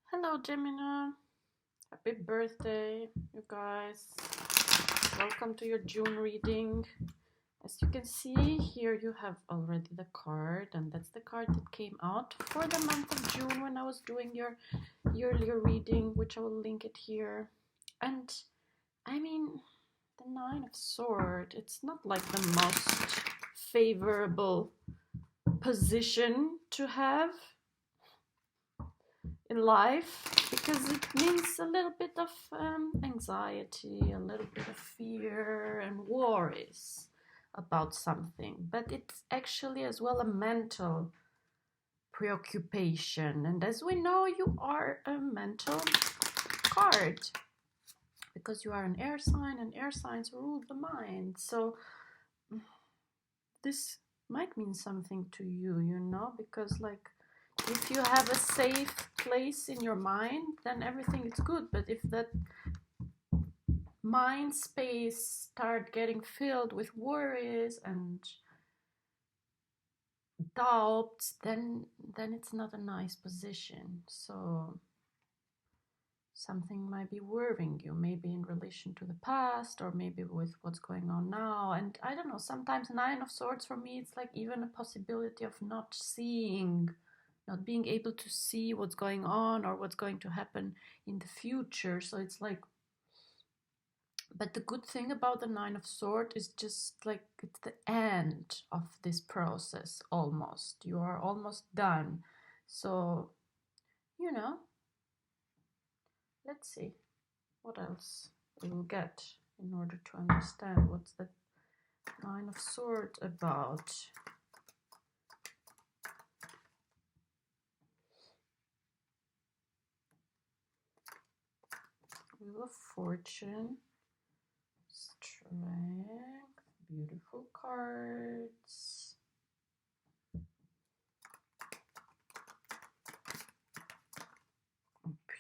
Hello, Gemini. Happy birthday, you guys. Welcome to your June reading. As you can see, here you have already the card, and that's the card that came out for the month of June when I was doing your yearly reading, which I will link it here. And I mean, the Nine of Swords, it's not like the most favorable position to have in life, because it means a little bit of anxiety, a little bit of fear and worries about something, but it's actually as well a mental preoccupation. And as we know, you are a mental card because you are an air sign, and air signs rule the mind. So this might mean something to you, because like if you have a safe place in your mind, then everything is good. But if that mind space start getting filled with worries and doubts, then it's not a nice position. So something might be worrying you, maybe in relation to the past, or maybe with what's going on now. And I don't know, sometimes Nine of Swords for me, it's like even a possibility of not being able to see what's going on or what's going to happen in the future. So it's like, but the good thing about the Nine of Swords is just like it's the end of this process almost. You are almost done. So, let's see what else we will get in order to understand what's the Nine of Swords about. Wheel of Fortune, Strength, beautiful cards.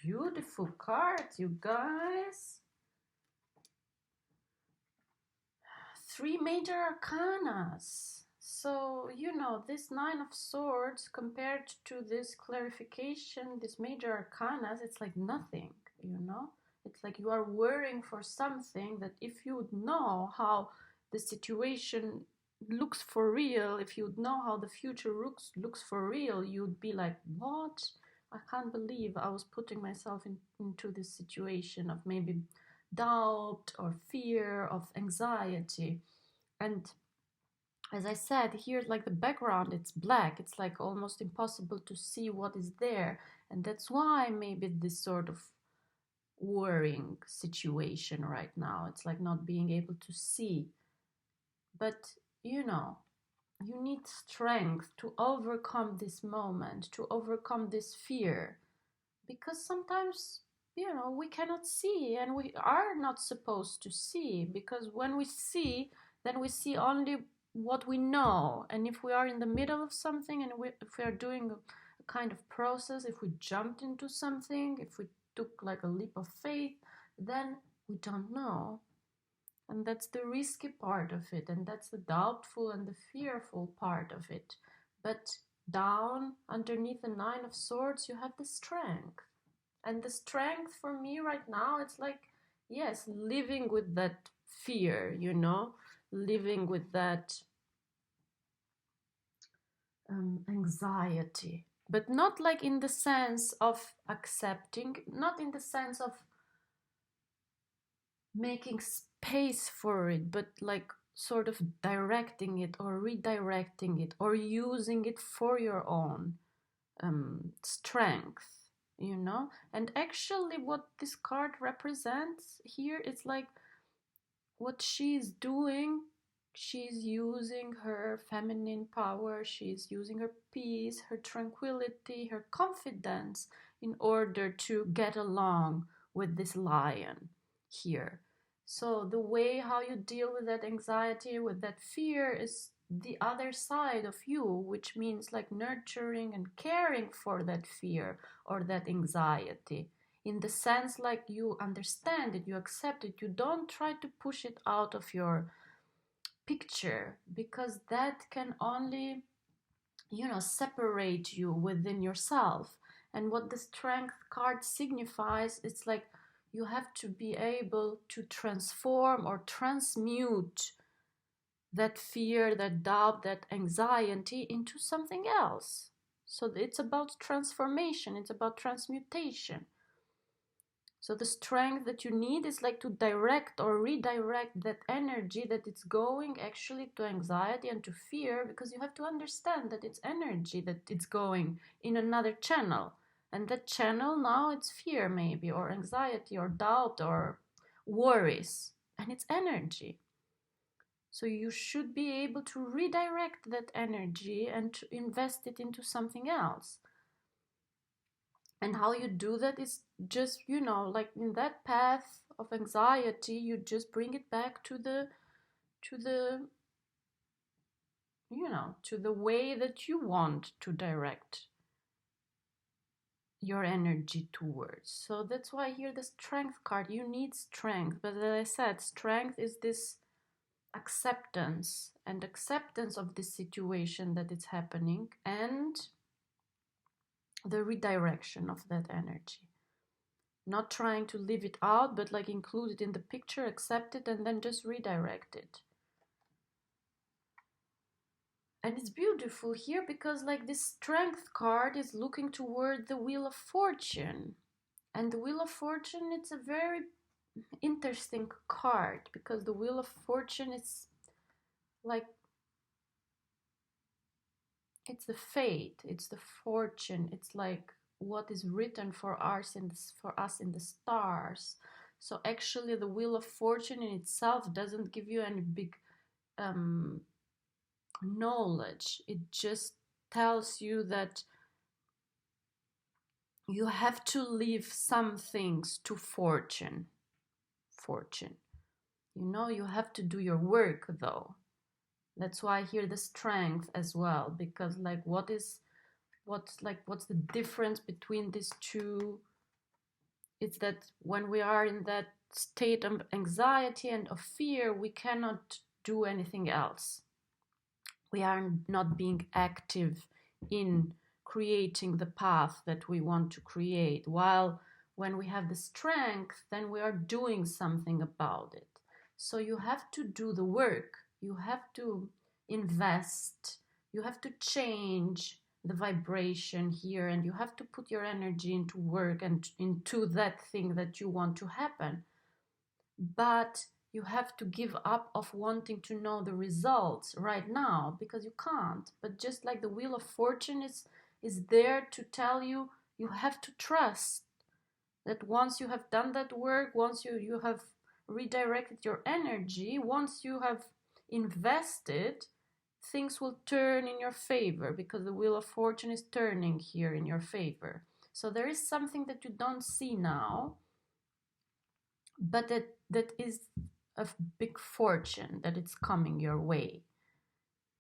Beautiful cards, you guys. 3 major arcanas. So, this Nine of Swords compared to this clarification, this major arcanas, it's like nothing, It's like you are worrying for something that if you would know how the situation looks for real, if you would know how the future looks for real, you'd be like, what? I can't believe I was putting myself into this situation of maybe doubt or fear, of anxiety. And as I said, here, like the background, it's black. It's like almost impossible to see what is there. And that's why maybe this sort of worrying situation right now. It's like not being able to see. But, you need strength to overcome this moment, to overcome this fear. Because sometimes, we cannot see, and we are not supposed to see, because when we see, then we see only what we know. And if we are in the middle of something, and if we are doing a kind of process, if we jumped into something, if we took like a leap of faith, then we don't know. And that's the risky part of it, and that's the doubtful and the fearful part of it. But down underneath the Nine of Swords, you have the strength. And the strength for me right now, it's like, yes, living with that fear, living with that anxiety. But not like in the sense of accepting, not in the sense of making space for it, but like sort of directing it or redirecting it or using it for your own strength. And actually what this card represents here is like what she's doing. She's using her feminine power, she's using her peace, her tranquility, her confidence in order to get along with this lion here. So the way how you deal with that anxiety, with that fear, is the other side of you, which means like nurturing and caring for that fear or that anxiety, in the sense like you understand it, you accept it, you don't try to push it out of your picture, because that can only separate you within yourself. And what the Strength card signifies, it's like you have to be able to transform or transmute that fear, that doubt, that anxiety into something else. So it's about transformation, it's about transmutation. So the strength that you need is like to direct or redirect that energy that it's going actually to anxiety and to fear, because you have to understand that it's energy that it's going in another channel. And that channel now it's fear maybe, or anxiety, or doubt, or worries. And it's energy. So you should be able to redirect that energy and to invest it into something else. And how you do that is just, like in that path of anxiety, you just bring it back to the to the way that you want to direct your energy towards. So that's why here the Strength card, you need strength. But as I said, strength is this acceptance of the situation that is happening, and the redirection of that energy. Not trying to leave it out, but like include it in the picture, accept it, and then just redirect it. And it's beautiful here because like this Strength card is looking toward the Wheel of Fortune. And the Wheel of Fortune, it's a very interesting card because the Wheel of Fortune is like, it's the fate, it's the fortune, it's like what is written for us in the stars. So actually the Wheel of Fortune in itself doesn't give you any big knowledge. It just tells you that you have to leave some things to fortune. You have to do your work though. That's why I hear the strength as well, because like what's the difference between these two? It's that when we are in that state of anxiety and of fear, we cannot do anything else. We are not being active in creating the path that we want to create. While when we have the strength, then we are doing something about it. So you have to do the work. You have to invest. You have to change the vibration here, and you have to put your energy into work and into that thing that you want to happen. But you have to give up of wanting to know the results right now, because you can't. But just like the Wheel of Fortune is there to tell you, you have to trust that once you have done that work, once you have redirected your energy, once you have invested, things will turn in your favor, because the Wheel of Fortune is turning here in your favor. So there is something that you don't see now, but that is a big fortune that it's coming your way.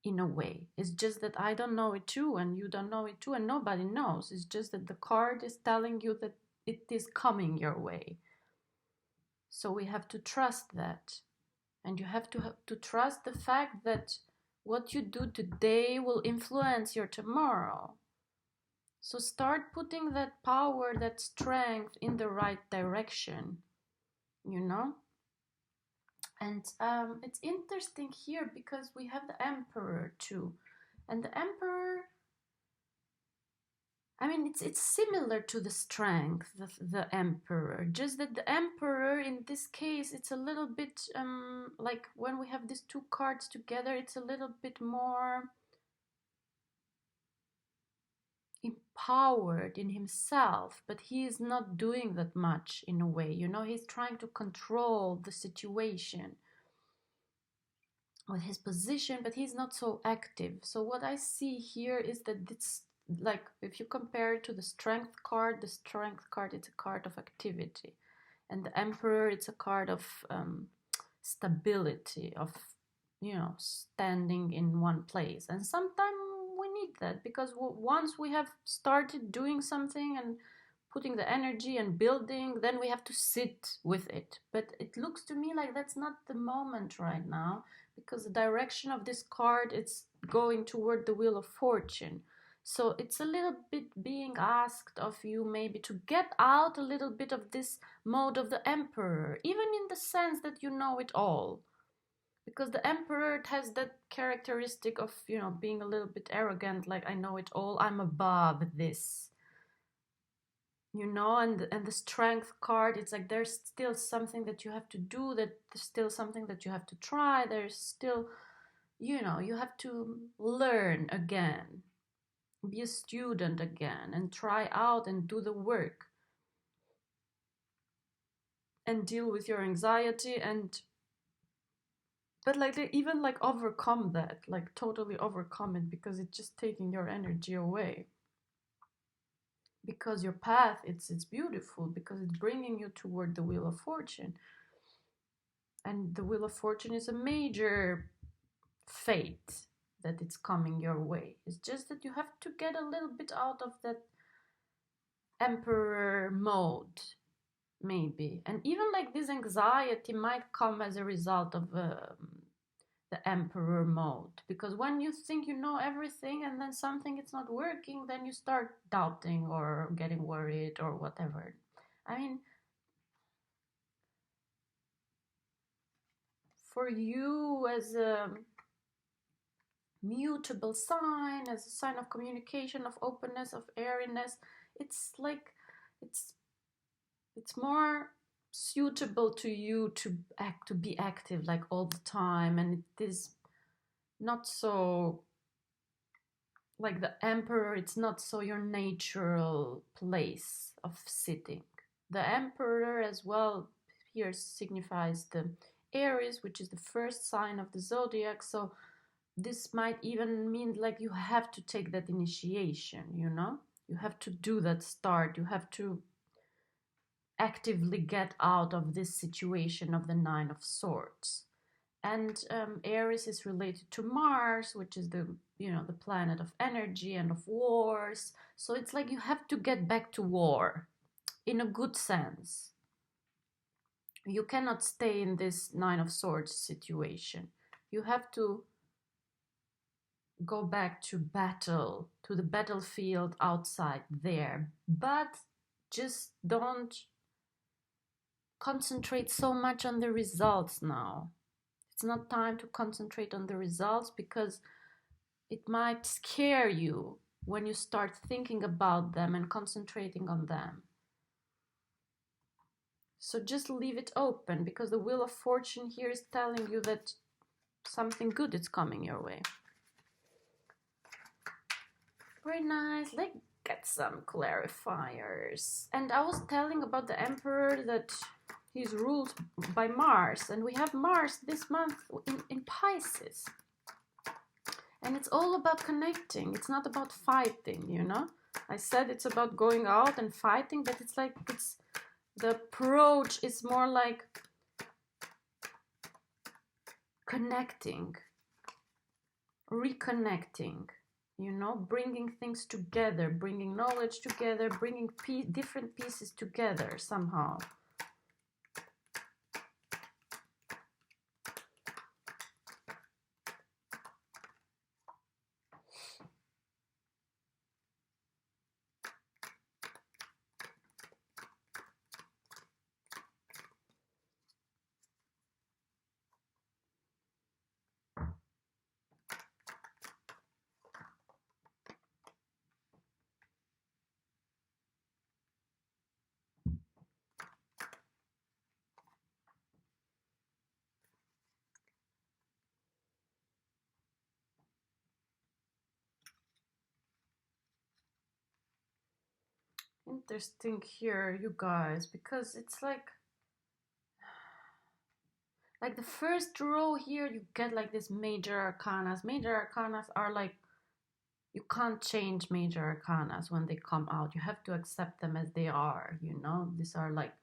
In a way, it's just that I don't know it too, and you don't know it too, and nobody knows. It's just that the card is telling you that it is coming your way. So we have to trust that, and you have to trust the fact that what you do today will influence your tomorrow. So start putting that power, that strength in the right direction, And it's interesting here because we have the Emperor too. And the Emperor, I mean, it's similar to the Strength, the Emperor. Just that the Emperor, in this case, it's a little bit like when we have these two cards together, it's a little bit more empowered in himself, but he is not doing that much in a way. He's trying to control the situation with his position, but he's not so active. So what I see here is that it's like, if you compare it to the Strength card, it's a card of activity, and the Emperor, it's a card of stability, of standing in one place. And sometimes we need that, because once we have started doing something and putting the energy and building, then we have to sit with it. But it looks to me like that's not the moment right now, because the direction of this card, it's going toward the Wheel of Fortune. So it's a little bit being asked of you maybe to get out a little bit of this mode of the emperor, even in the sense that you know it all. Because the emperor has that characteristic of, you know, being a little bit arrogant, like I know it all, I'm above this. You know, and the strength card, it's like there's still something that you have to do, that there's still something that you have to try, there's still, you know, you have to learn again, be a student again, and try out and do the work and deal with your anxiety, and but like they even like overcome that, like totally overcome it, because it's just taking your energy away. Because your path, it's beautiful, because it's bringing you toward the wheel of fortune, and the wheel of fortune is a major fate that it's coming your way. It's just that you have to get a little bit out of that emperor mode, maybe. And even like this anxiety might come as a result of the emperor mode, because when you think you know everything and then something it's not working, then you start doubting or getting worried or whatever. I mean, for you as a mutable sign, as a sign of communication, of openness, of airiness, it's like it's more suitable to you to act, to be active like all the time, and it is not so like the emperor, it's not so your natural place of sitting. The emperor as well here signifies the Aries, which is the first sign of the zodiac. So this might even mean like you have to take that initiation, you know? You have to do that start. You have to actively get out of this situation of the Nine of Swords. And Aries is related to Mars, which is the, you know, the planet of energy and of wars. So it's like you have to get back to war in a good sense. You cannot stay in this Nine of Swords situation. You have to go back to battle, to the battlefield outside there. But just don't concentrate so much on the results now. It's not time to concentrate on the results, because it might scare you when you start thinking about them and concentrating on them. So just leave it open, because the wheel of fortune here is telling you that something good is coming your way. Very nice. Let's get some clarifiers. And I was telling about the emperor that he's ruled by Mars, and we have Mars this month in Pisces. And it's all about connecting. It's not about fighting, you know? I said it's about going out and fighting, but it's like the approach is more like connecting, reconnecting, you know, bringing things together, bringing knowledge together, bringing different pieces together somehow. Interesting here, you guys, because it's like the first row here, you get like this major arcanas. Major arcanas are like, you can't change major arcanas when they come out. You have to accept them as they are, you know? These are like,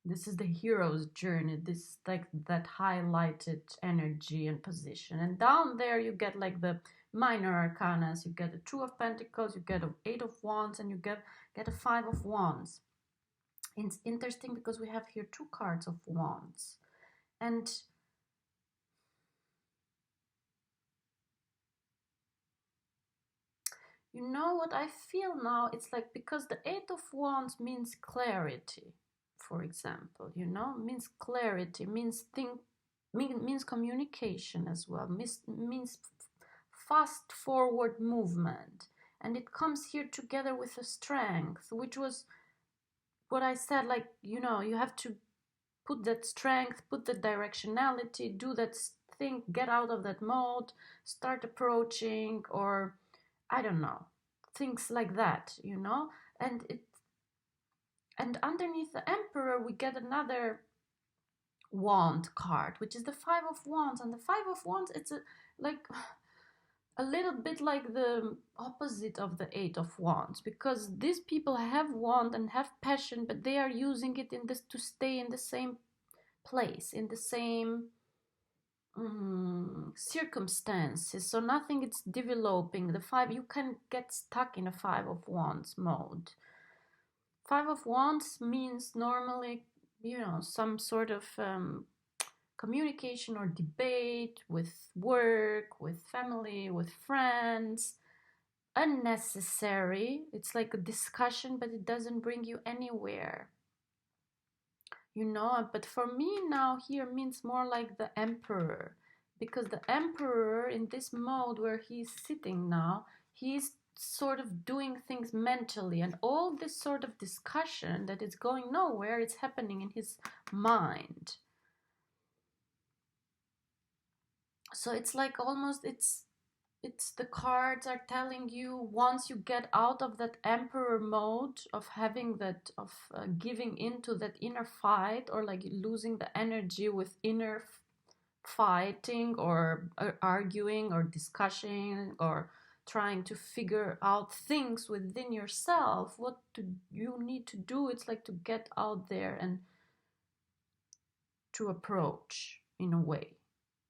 this is the hero's journey. This is like that highlighted energy and position. And down there you get like the minor arcanas. You get a Two of Pentacles, you get an Eight of Wands, and you get a Five of Wands. It's interesting because we have here two cards of Wands. And You know what I feel now? It's like, because the Eight of Wands means clarity, for example, you know, means clarity, means means communication as well, means fast forward movement. And it comes here together with the strength, which was what I said, like, you know, you have to put that strength, put that directionality, do that thing, get out of that mode, start approaching, or I don't know, things like that, you know. And underneath the Emperor we get another wand card, which is the Five of Wands. And the Five of Wands, it's like a little bit like the opposite of the Eight of Wands, because these people have wand and have passion, but they are using it in this to stay in the same place, in the same circumstances. So nothing is developing. The five, you can get stuck in a Five of Wands mode. Five of Wands means normally, you know, some sort of communication or debate with work, with family, with friends. Unnecessary. It's like a discussion, but it doesn't bring you anywhere. You know, but for me now here means more like the Emperor, because the Emperor in this mode where he's sitting now, he's sort of doing things mentally, and all this sort of discussion that is going nowhere, it's happening in his mind. So it's like almost it's the cards are telling you, once you get out of that Emperor mode of having that, of giving into that inner fight, or like losing the energy with inner fighting, or arguing, or discussing, or trying to figure out things within yourself, what do you need to do? It's like to get out there and to approach in a way,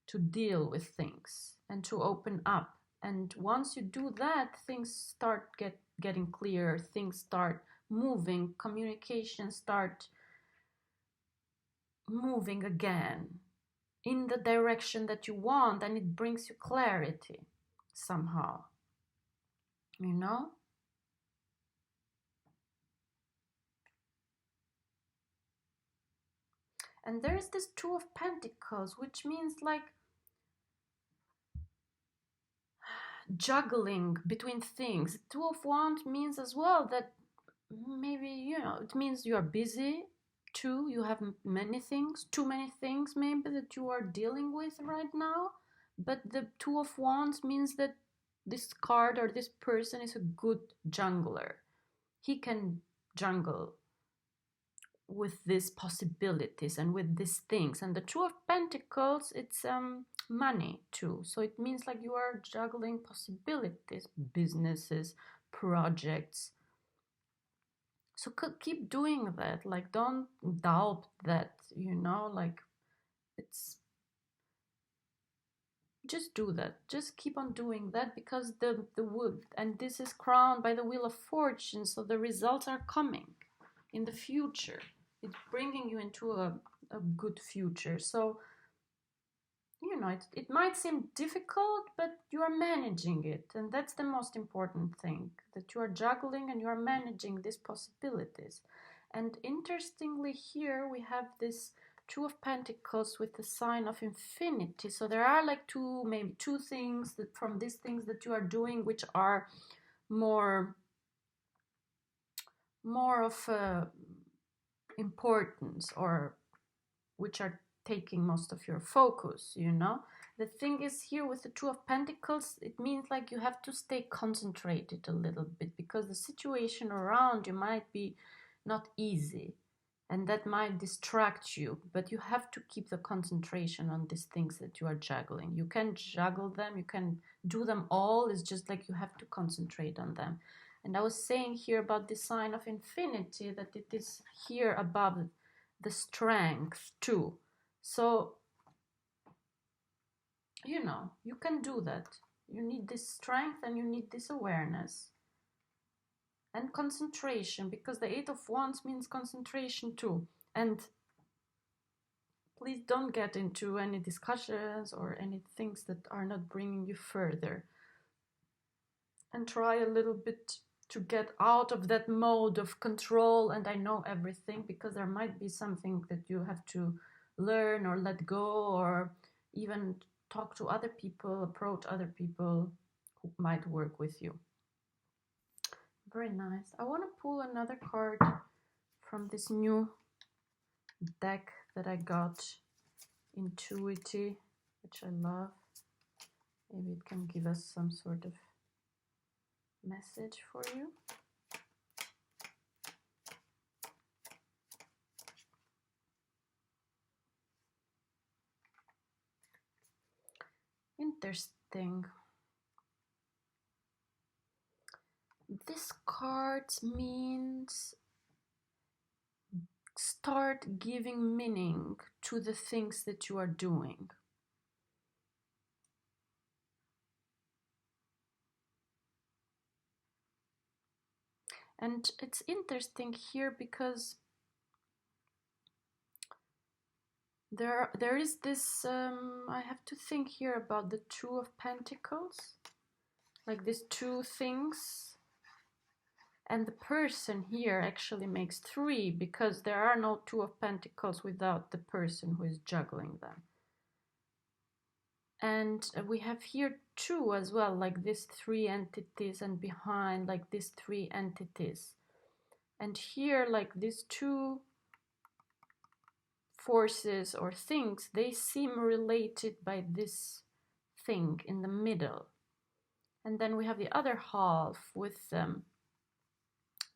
to deal with things and to open up. And once you do that, things start getting clearer, things start moving, communication start moving again in the direction that you want, and it brings you clarity somehow, you know. And there is this Two of Pentacles, which means like juggling between things. Two of Wands means as well that maybe, you know, it means you are busy too, you have many things, too many things maybe that you are dealing with right now. But the Two of Wands means that this card or this person is a good jungler. He can jungle with these possibilities and with these things. And the Two of Pentacles, it's money too, so it means like you are juggling possibilities, businesses, projects. So keep doing that, like don't doubt that, you know, like it's just do that, just keep on doing that, because the wood, and this is crowned by the Wheel of Fortune, so the results are coming in the future. It's bringing you into a good future. So, you know, it might seem difficult, but you are managing it. And that's the most important thing, that you are juggling and you are managing these possibilities. And interestingly, here we have this Two of Pentacles with the sign of infinity. So there are like maybe two things that from these things that you are doing, which are more of importance, or which are taking most of your focus, you know. The thing is, here with the Two of Pentacles, it means like you have to stay concentrated a little bit, because the situation around you might be not easy, and that might distract you, but you have to keep the concentration on these things that you are juggling. You can juggle them, you can do them all, it's just like you have to concentrate on them. And I was saying here about the sign of infinity, that it is here above the strength too. So, you know, you can do that. You need this strength and you need this awareness and concentration, because the Eight of Wands means concentration too. And please don't get into any discussions or any things that are not bringing you further. and try a little bit to get out of that mode of control and I know everything, because there might be something that you have to learn or let go, or even talk to other people, approach other people who might work with you. Very nice. I want to pull another card from this new deck that I got, Intuity, which I love. Maybe it can give us some sort of message for you. Interesting. This card means start giving meaning to the things that you are doing. And it's interesting here because there is this, I have to think here about the Two of Pentacles, like these two things. And the person here actually makes three, because there are no Two of Pentacles without the person who is juggling them. And we have here two as well, like these three entities, and behind like these three entities. And here, like these two forces or things, they seem related by this thing in the middle. And then we have the other half with them,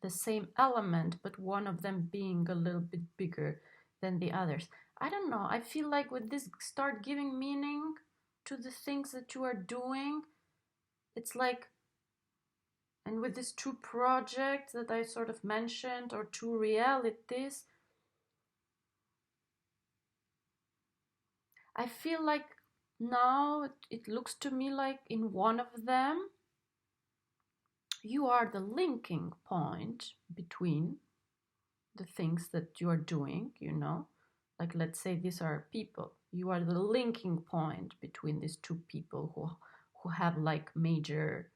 the same element, but one of them being a little bit bigger than the others. I don't know. I feel like with this, start giving meaning to the things that you are doing. It's like, and with these two projects that I sort of mentioned, or two realities, I feel like now it looks to me like in one of them, you are the linking point between the things that you are doing, you know, like let's say these are people. You are the linking point between these two people who have like major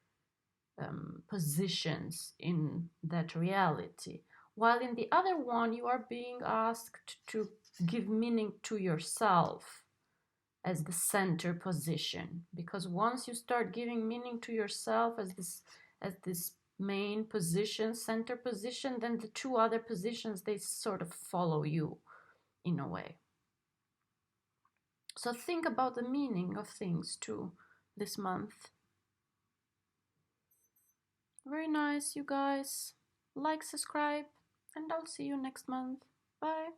positions in that reality. While in the other one, you are being asked to give meaning to yourself as the center position, because once you start giving meaning to yourself as this main position, center position, then the two other positions, they sort of follow you in a way. So think about the meaning of things too this month. Very nice, you guys. Like, subscribe, and I'll see you next month. Bye.